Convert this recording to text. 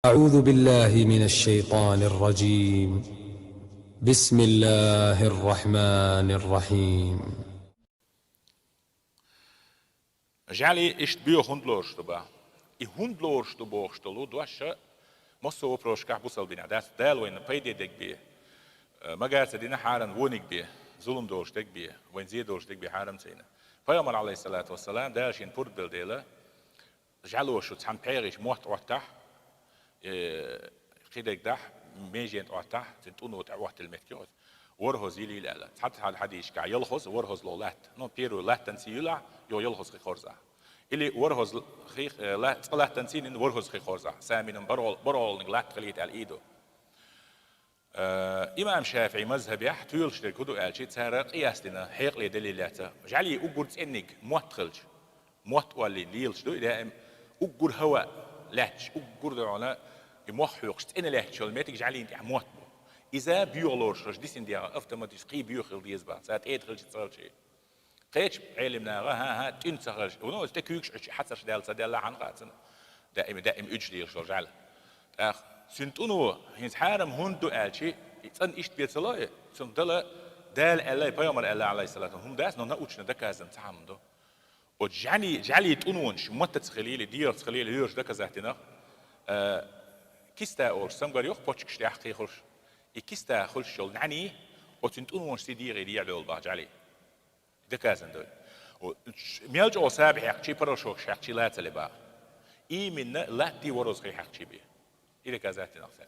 أعوذ بالله من الشيطان الرجيم. بسم الله الرحمن الرحيم. Žali ist bio hundloštuba. I hundloštuboštolu doša mosso proška busaldina. Das delwen payde degbi. Magasa dina haran wonig bi. Zulum dosh degbi. Wen zie dosh degbi haram tsina. Payamal alayhi salatu wassalam dashin purdel dela. Jalosh tsan perish mort watah. خدك ده ميجين وقتها تنتونو تعوت المتكوت ورهز يلي لا حتى هذا حديش كا يلخص ورهز لولات نو بيرو لا تنسيلا يو يلخص خورزا اللي ورهز خيخ لا لا تنسين إن ورهز خورزا سامين برول نغلات خليت على إيده إمام شافعي مذهب يحتويل شتر كدو ألشي تسارق قياسنا حيق لي دليلاته جعلي أقول إنك موت خلج موت واللي ليلش دو دائم أقول هواء لاتش أقول دعونا يموحوقشت إن له شو الماتك جعلين تعموت بو إذا بيولورش رش ديسين ديا أفتماتيس قي بيوخل ديزبا ساعات إيه تخلش تصير شيء قيتش علمنا ها تنسخرش ونو استكيوكش حتى شدال سدال عن قاتنا دائم أجلي رش رجال سنتونو هنز حارم هندو ألشي إنسان إشت بيتصلاي سنتلا دال الله بيامر الله عليه الصلاة هم داس نو نأوتشنا دكازن تعمدو وجعلي تونونش متى تخليلي دير تخليلي يرش دكازهتنا كيستا أور سامغار يوخ بوتشكش تحقي خلش كيستا خلش شغل نعني وتنتون ونش تدي غير يعلو الباج عليه دكازن دول ميلج أو سابع يحكي بروشوك يحكي لا تلبا من لا تي ورز غير يحكي بيه إذا كازات نفسه